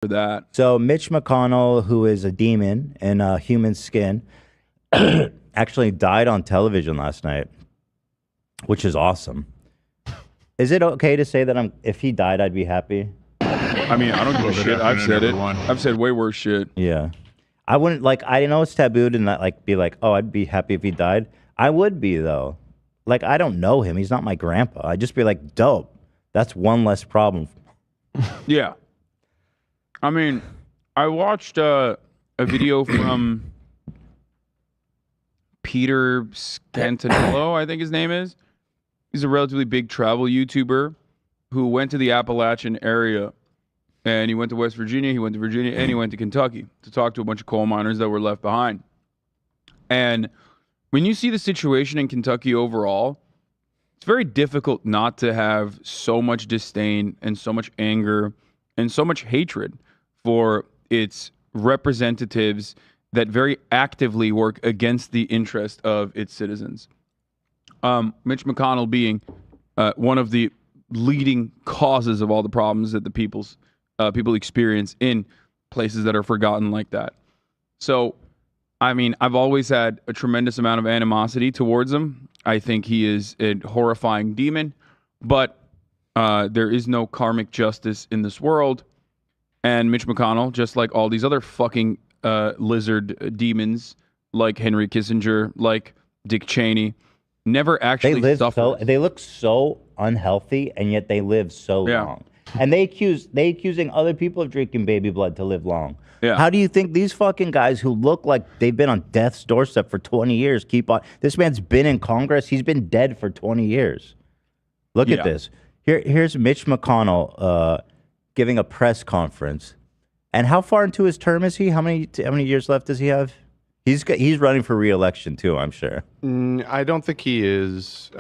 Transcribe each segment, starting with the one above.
for that. So Mitch McConnell, who is a demon in human skin, actually died on television last night, which is awesome. Is it okay to say that if he died, I'd be happy? I mean, I don't give a shit. I've said it. I've said way worse shit. Yeah. I wouldn't I know it's taboo to not be like, oh, I'd be happy if he died. I would be though. Like, I don't know him. He's not my grandpa. I'd just be like, dope. That's one less problem. Yeah. I mean, I watched a video from Peter Scantinello, I think his name is. He's a relatively big travel YouTuber who went to the Appalachian area. And he went to West Virginia, he went to Virginia, and he went to Kentucky to talk to a bunch of coal miners that were left behind. And when you see the situation in Kentucky overall, it's very difficult not to have so much disdain and so much anger and so much hatred for its representatives that very actively work against the interest of its citizens. Mitch McConnell being one of the leading causes of all the problems that the people experience in places that are forgotten like that. So, I mean, I've always had a tremendous amount of animosity towards him. I think he is a horrifying demon, but there is no karmic justice in this world. And Mitch McConnell, just like all these other fucking lizard demons, like Henry Kissinger, like Dick Cheney, never actually suffered. They look so unhealthy, and yet they live so long. And they accusing other people of drinking baby blood to live long. Yeah. How do you think these fucking guys who look like they've been on death's doorstep for 20 years keep on? This man's been in Congress. He's been dead for 20 years. Look at this. Here's Mitch McConnell giving a press conference. And how far into his term is he? How many years left does he have? He's running for re-election too, I'm sure. I don't think he is,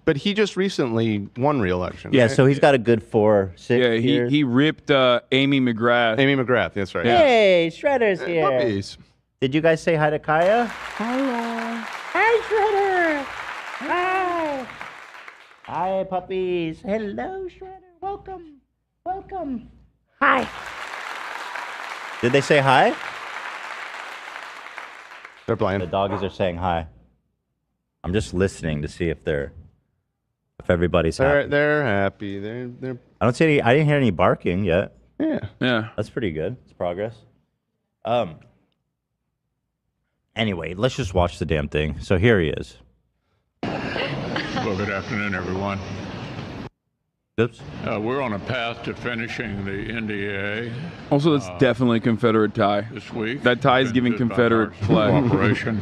but he just recently won re-election. Yeah, right? so he's got a good 4-6 years. Yeah, he ripped Amy McGrath. Amy McGrath, that's right. Hey, Shredder's here. Puppies. Did you guys say hi to Kaya? Hello. Hi, Shredder. Hi. Hi, puppies. Hello, Shredder. Welcome. Hi. Did they say hi? They're blind. The doggies are saying hi. I'm just listening to see if everybody's happy. They're happy. They're. I didn't hear any barking yet. Yeah. That's pretty good. It's progress. Anyway, let's just watch the damn thing. So here he is. Well, good afternoon, everyone. Oops. We're on a path to finishing the NDA. Also, that's definitely a Confederate tie. This week. That tie is giving Confederate flag. Cooperation.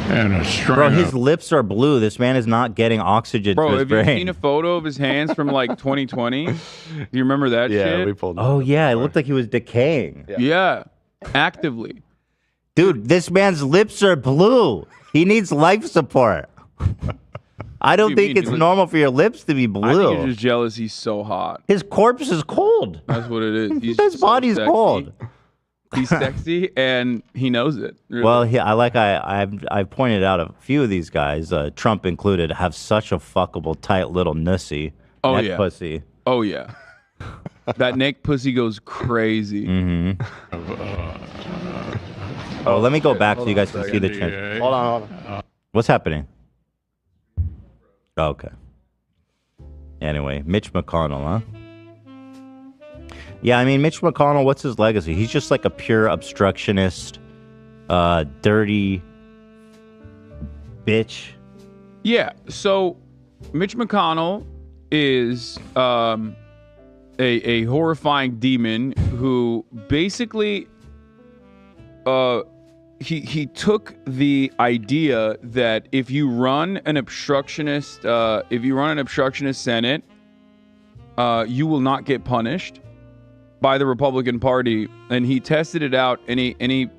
And a string Bro, his lips are blue. This man is not getting oxygen to his have brain. you seen a photo of his hands from like 2020? Do you remember that shit? Yeah, we pulled. Oh, yeah. It looked like he was decaying. Yeah, actively. Dude, this man's lips are blue. He needs life support. I don't think it's normal for your lips to be blue. I think you're just jealous he's so hot. His corpse is cold. That's what it is. His body's cold. He's sexy and he knows it. Really. Well, I've pointed out a few of these guys, Trump included, have such a fuckable tight little nussy neck pussy. Oh yeah. That neck pussy goes crazy. Mm-hmm. Oh, let me go back so you guys can see the change. Hold on. What's happening? Oh, okay. Anyway, Mitch McConnell, huh? Yeah, I mean, Mitch McConnell, what's his legacy? He's just like a pure obstructionist, dirty bitch. Yeah, so Mitch McConnell is a horrifying demon who basically he took the idea that if you run an obstructionist Senate, you will not get punished by the Republican Party, and he tested it out, and he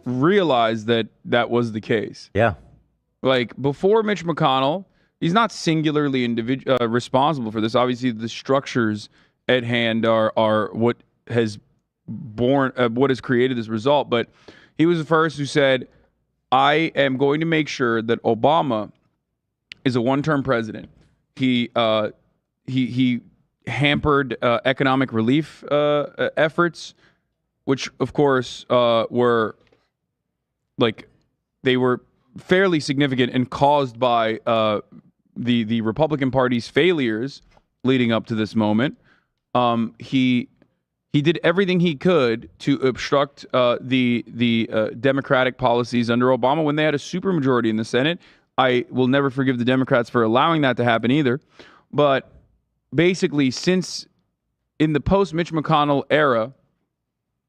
realized that was the case. Yeah. Like, before Mitch McConnell, he's not singularly responsible for this. Obviously, the structures at hand are what has created this result. But he was the first who said, I am going to make sure that Obama is a one-term president. He hampered economic relief efforts, which of course were like they were fairly significant and caused by the Republican Party's failures leading up to this moment. He did everything he could to obstruct the Democratic policies under Obama when they had a supermajority in the Senate. I will never forgive the Democrats for allowing that to happen either. But basically, since in the post-Mitch McConnell era,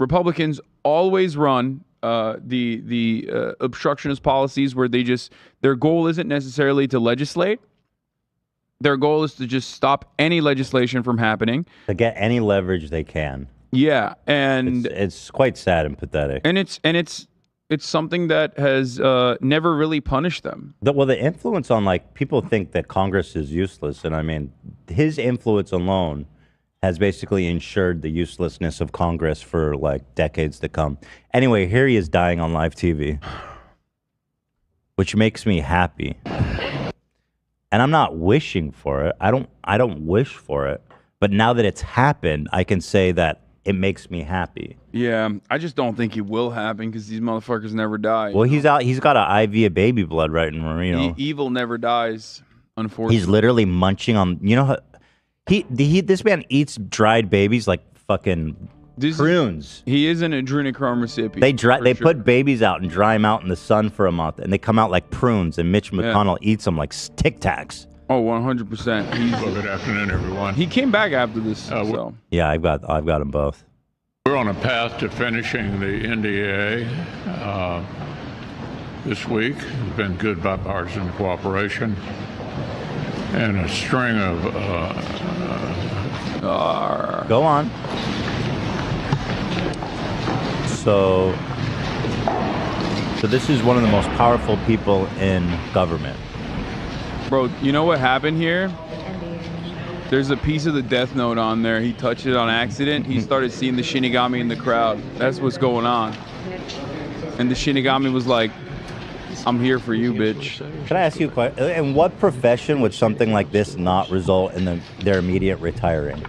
Republicans always run the obstructionist policies where their goal isn't necessarily to legislate. Their goal is to just stop any legislation from happening. To get any leverage they can. Yeah, and it's quite sad and pathetic. And it's something that has never really punished them. The influence on, like, people think that Congress is useless, and I mean, his influence alone has basically ensured the uselessness of Congress for like decades to come. Anyway, here he is dying on live TV, which makes me happy. And I'm not wishing for it. I don't wish for it. But now that it's happened, I can say that it makes me happy. Yeah, I just don't think it will happen because these motherfuckers never die. Well, he's out. He's got an IV of baby blood right in Marino. Evil never dies, unfortunately. He's literally munching on. You know how this man eats dried babies like fucking prunes. He is an adrenochrome recipient. They put babies out and dry them out in the sun for a month, and they come out like prunes. And Mitch McConnell eats them like Tic Tacs. Oh, 100%. Well, good afternoon, everyone. He came back after this. So. Yeah, I've got them both. We're on a path to finishing the NDA this week. It's been good bipartisan cooperation and a string of. Go on. So this is one of the most powerful people in government. Bro, you know what happened here? There's a piece of the Death Note on there. He touched it on accident. He started seeing the Shinigami in the crowd. That's what's going on. And the Shinigami was like, I'm here for you, bitch. Can I ask you a question? In what profession would something like this not result in their immediate retiring?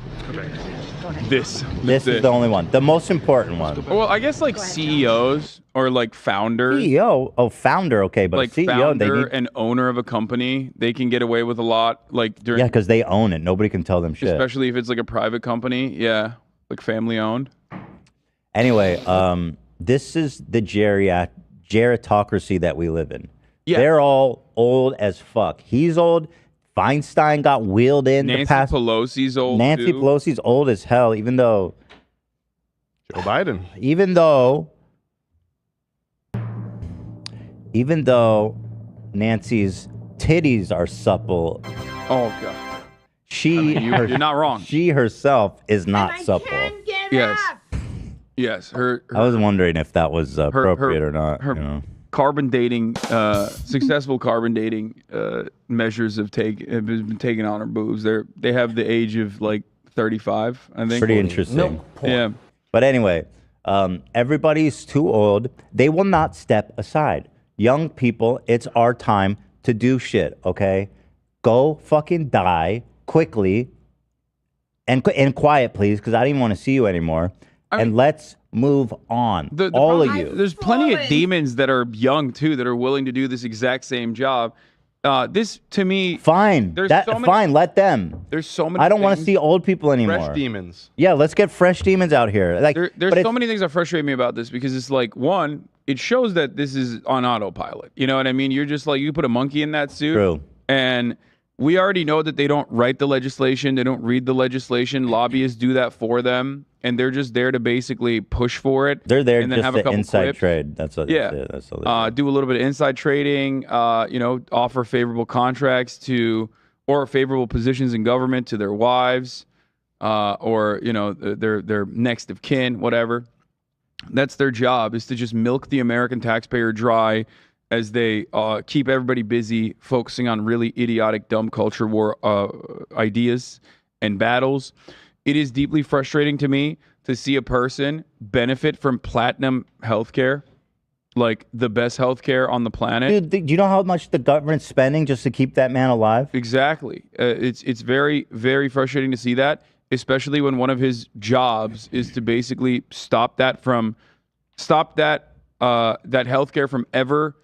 This is the only one. The most important one. Well, I guess like CEOs or like founders. CEO? Oh, founder, okay. But like CEO, founder and owner of a company, they can get away with a lot. Like during, yeah, because they own it. Nobody can tell them shit. Especially if it's like a private company. Yeah, like family owned. Anyway, this is the gerontocracy that we live in. Yeah. They're all old as fuck. He's old. Feinstein got wheeled in. Nancy Pelosi's old. Nancy too. Pelosi's old as hell, even though Joe Biden. Even though Nancy's titties are supple. Oh god. You're not wrong. She herself is not supple. Yes. Yes. Her I was wondering if that was appropriate or not. Her carbon dating, successful carbon dating measures have been taken on her boobs. They have the age of like 35, I think. Pretty interesting. Yeah. But anyway, everybody's too old. They will not step aside. Young people, it's our time to do shit, okay? Go fucking die quickly and quiet, please, because I don't even want to see you anymore. And let's move on. All of you. There's plenty of demons that are young, too, that are willing to do this exact same job. This, to me... Fine. Fine, let them. There's so many I don't want to see old people anymore. Fresh demons. Yeah, let's get fresh demons out here. Like, there's so many things that frustrate me about this because it's like, one, it shows that this is on autopilot. You know what I mean? You're just like, you put a monkey in that suit. True. And we already know that they don't write the legislation. They don't read the legislation. Lobbyists do that for them. And they're just there to basically push for it. They're there and then just have a to couple inside clips. trade. That's what. Yeah. That's all Do a little bit of inside trading. Offer favorable contracts or favorable positions in government to their wives, or their next of kin, whatever. That's their job, is to just milk the American taxpayer dry as they keep everybody busy focusing on really idiotic, dumb culture war ideas and battles. It is deeply frustrating to me to see a person benefit from platinum healthcare, like the best healthcare on the planet. Dude, do you know how much the government's spending just to keep that man alive? Exactly. It's very, very frustrating to see that. especially when one of his jobs is to basically stop that healthcare from ever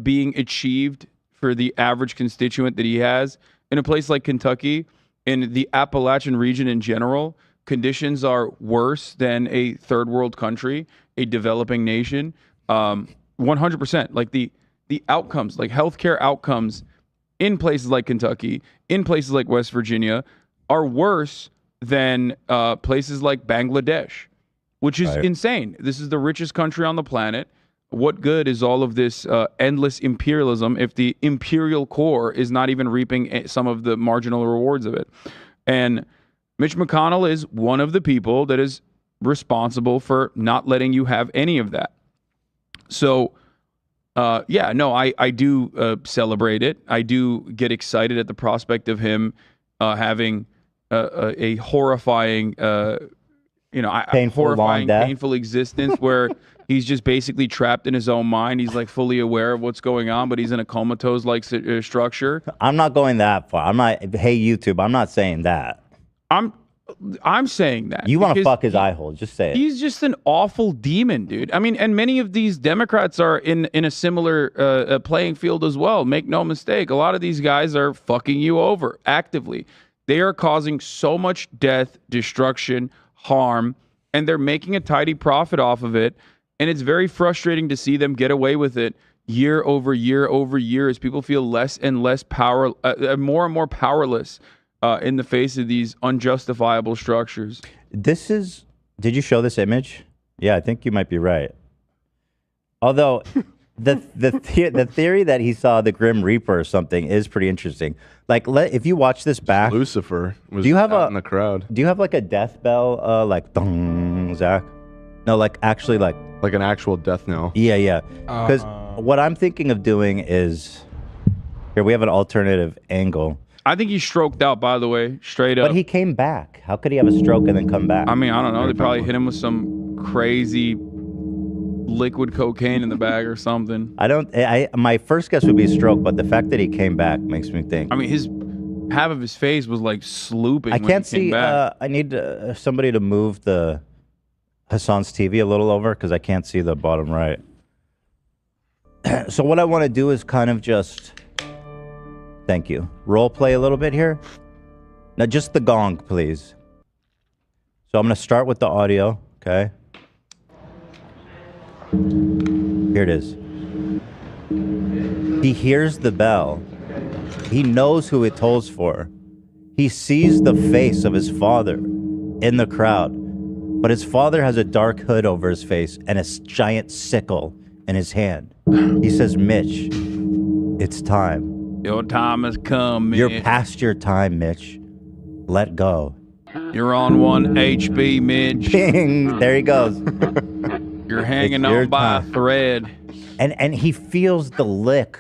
being achieved for the average constituent that he has. In a place like Kentucky, in the Appalachian region in general, conditions are worse than a third world country, a developing nation. 100%. Like the outcomes, like healthcare outcomes in places like Kentucky, in places like West Virginia, are worse than places like Bangladesh, which is insane. This is the richest country on the planet. What good is all of this endless imperialism if the imperial core is not even reaping some of the marginal rewards of it? And Mitch McConnell is one of the people that is responsible for not letting you have any of that. So, I do celebrate it. I do get excited at the prospect of him having a horrifying, painful existence where he's just basically trapped in his own mind. He's like fully aware of what's going on, but he's in a comatose-like structure. I'm not going that far. I'm not. Hey, YouTube, I'm not saying that. I'm saying that. You want to fuck his eye hole. Just say it. He's just an awful demon, dude. I mean, and many of these Democrats are in a similar playing field as well. Make no mistake. A lot of these guys are fucking you over actively. They are causing so much death, destruction, harm, and they're making a tidy profit off of it. And it's very frustrating to see them get away with it year over year over year as people feel less and less more and more powerless in the face of these unjustifiable structures. Did you show this image? Yeah, I think you might be right. Although the theory that he saw the Grim Reaper or something is pretty interesting. Like, if you watch this back, Lucifer was in the crowd. Do you have like a death bell, like dong, Zach? No, like actually like an actual death knell. Yeah. Because what I'm thinking of doing is, here we have an alternative angle. I think he stroked out, by the way, straight up. But he came back. How could he have a stroke and then come back? I mean, I don't know. They probably hit him with some crazy liquid cocaine in the bag or something. My first guess would be stroke, but the fact that he came back makes me think. I mean, half of his face was like slooping. I can't see. I need somebody to move the Hassan's TV a little over because I can't see the bottom right. So what I want to do is kind of just, thank you, role play a little bit here. Now just the gong, please. So I'm going to start with the audio, okay? Here it is. He hears the bell. He knows who it tolls for. He sees the face of his father in the crowd. But his father has a dark hood over his face and a giant sickle in his hand. He says, Mitch, it's time. Your time has come, Mitch. You're past your time, Mitch. Let go. You're on 1 HP, Mitch. Bing! There he goes. You're hanging on by a thread. And he feels the lick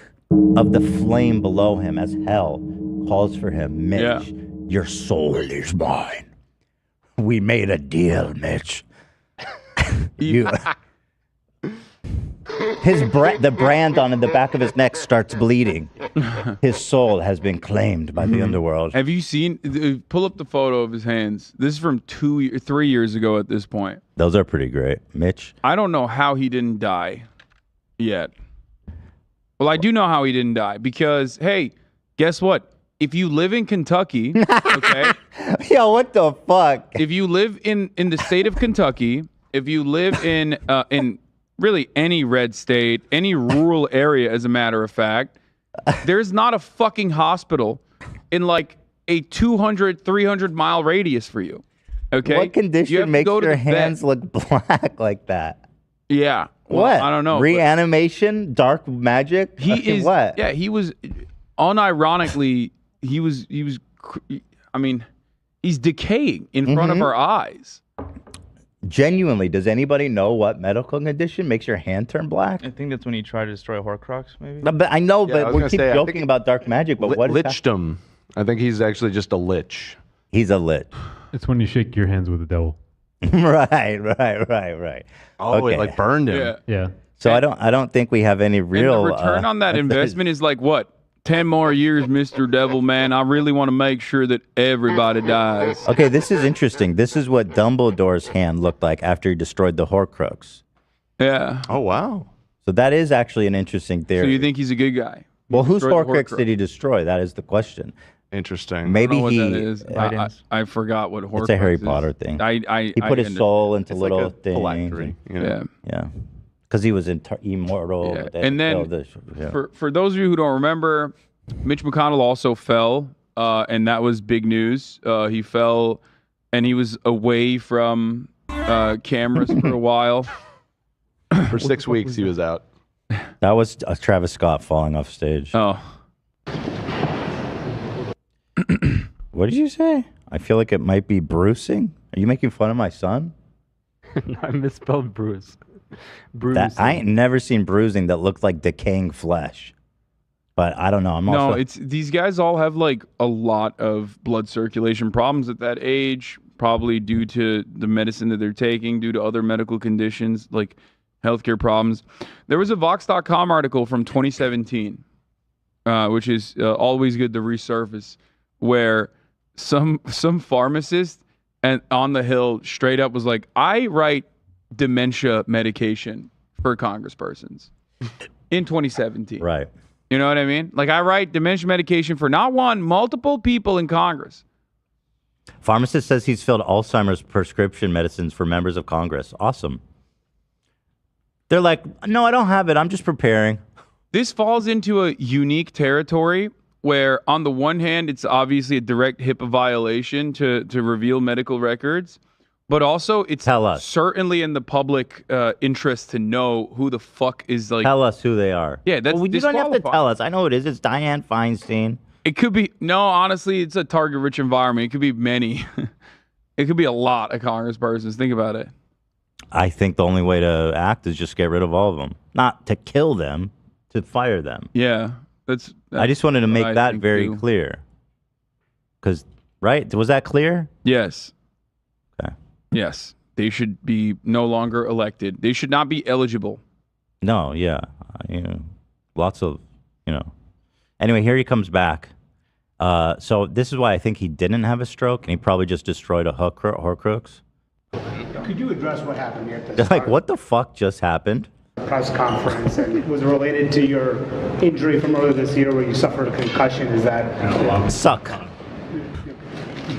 of the flame below him as hell calls for him. Mitch, your soul is mine. We made a deal, Mitch. The brand on the back of his neck starts bleeding. His soul has been claimed by the underworld. Have you seen? Pull up the photo of his hands. This is from 3 years ago at this point. Those are pretty great, Mitch. I don't know how he didn't die yet. Well, I do know how he didn't die because, hey, guess what? If you live in Kentucky, okay? Yo, what the fuck? If you live in the state of Kentucky, if you live in really any red state, any rural area, as a matter of fact, there's not a fucking hospital in like a 200, 300-mile radius for you, okay? What condition makes your hands look black like that? Yeah. Well, what? I don't know. Reanimation? Dark magic? What? Yeah, he was, unironically... he's decaying in front of our eyes. Genuinely, does anybody know what medical condition makes your hand turn black? I think that's when you try to destroy Horcrux, maybe. But I know, but we keep joking about dark magic. But what is Lichdom. I think he's actually just a lich. He's a lich. It's when you shake your hands with the devil. Right. Oh, okay. It like burned him. Yeah. So I don't think we have any real. And the return on that investment is like what? 10 more years, Mr. Devilman. I really want to make sure that everybody dies. Okay, this is interesting. This is what Dumbledore's hand looked like after he destroyed the Horcrux. Yeah. Oh, wow. So that is actually an interesting So theory. you think he's a good guy? Well, whose destroyed the Horcrux did he destroy? That is the question. Interesting. Maybe I don't know he. what that is. I forgot what Horcrux is. It's a Harry Potter thing. He put his soul into It's little like a things. phylactery. You know? Yeah. Yeah, because he was immortal. Yeah. but they And then killed for those of you who don't remember, Mitch McConnell also fell, and that was big news. He fell, and he was away from cameras for a while. For 6 weeks, he was out. That was Travis Scott falling off stage. Oh. What did you say? I feel like it might be bruising. Are you making fun of my son? No, I misspelled bruise. I ain't never seen bruising that looked like decaying flesh. But I don't know. No, it's these guys all have like a lot of blood circulation problems at that age, probably due to the medicine that they're taking, due to other medical conditions like healthcare problems. There was a Vox.com article from 2017, which is always good to resurface, where some pharmacist and on the Hill straight up was like, I write dementia medication for congresspersons in 2017. Right. You know what I mean? Like, I write dementia medication for not one, multiple people in Congress. Pharmacist says he's filled Alzheimer's prescription medicines for members of Congress. Awesome. They're like, no, I don't have it. I'm just preparing. This falls into a unique territory where, on the one hand, it's obviously a direct HIPAA violation to reveal medical records, but also it's certainly in the public interest to know who the fuck is like. Tell us who they are. Yeah, that's well, you don't have to tell us. I know it is. It's Dianne Feinstein. It could be honestly, it's a target-rich environment. It could be many. It could be a lot of congresspersons. Think about it. I think the only way to act is just get rid of all of them, not to kill them, to fire them. Yeah, that's I just wanted to make what I that think very too. clear. Because, right? Was that clear? Yes. Okay. Yes. They should be no longer elected. They should not be eligible. No, yeah. Lots of, Anyway, here he comes back. So this is why I think he didn't have a stroke, and he probably just destroyed a Horcrux. Could you address what happened here at They're this like, what the fuck just happened? press conference, and was it related to your injury from earlier this year where you suffered a concussion? Is that suck? You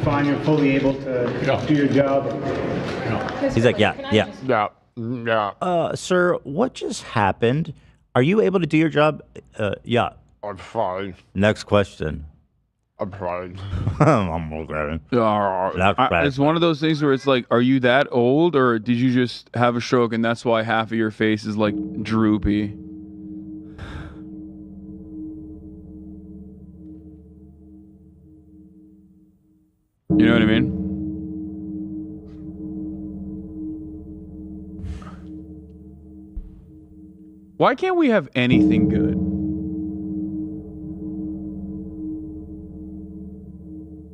find you're fully able to do your job? He's like, yeah. Sir, what just happened? Are you able to do your job? Yeah. I'm fine. Next question. I'm fine. I'm okay. It's one of those things where it's like, are you that old, or did you just have a stroke and that's why half of your face is like droopy? You know what I mean? Why can't we have anything good?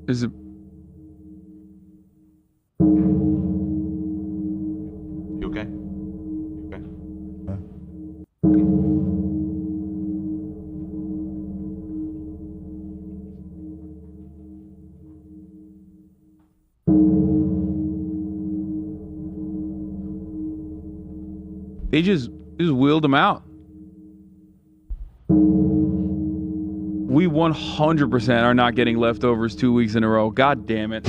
Is it? You okay? You okay? They just wheeled him out. We 100% are not getting leftovers 2 weeks in a row. God damn it.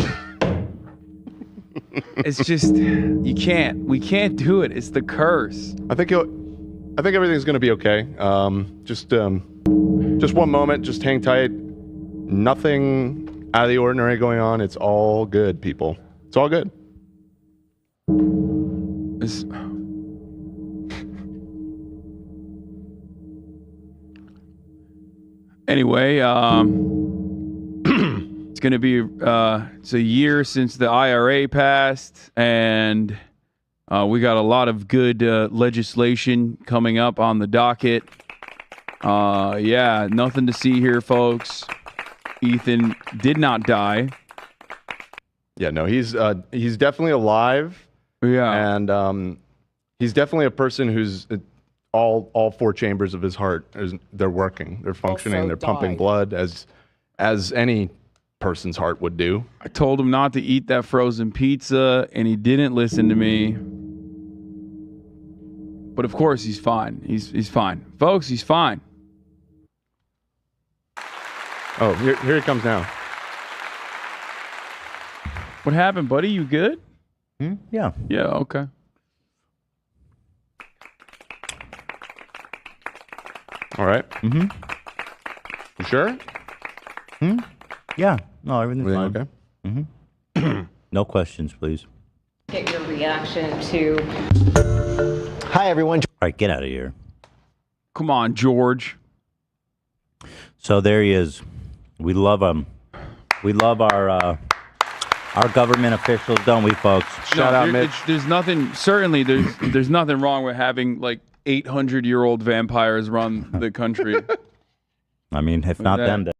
It's just, we can't do it. It's the curse. I think everything's gonna be okay. Just one moment. Just hang tight. Nothing out of the ordinary going on. It's all good, people. It's all good. Anyway, it's going to be it's a year since the IRA passed, and we got a lot of good legislation coming up on the docket. Yeah, nothing to see here, folks. Ethan did not die. Yeah, no, he's definitely alive. Yeah, and he's definitely a person who's all 4 chambers of his heart they're working, they're functioning, they're pumping blood as any person's heart would do. I told him not to eat that frozen pizza, and he didn't listen to me. But of course, he's fine. He's fine, folks. He's fine. Oh, here he comes now. What happened, buddy? You good? Yeah. Yeah. Okay. All right. Mm-hmm. You sure? Yeah. No, everything's fine. Okay. Mm-hmm. No questions, please. Get your reaction to. Hi, everyone. All right, get out of here. Come on, George. So there he is. We love him. We love our government officials, don't we, folks? Shout out, Mitch. There's nothing. Certainly, there's nothing wrong with having like 800-year-old vampires run the country. I mean, if not them, then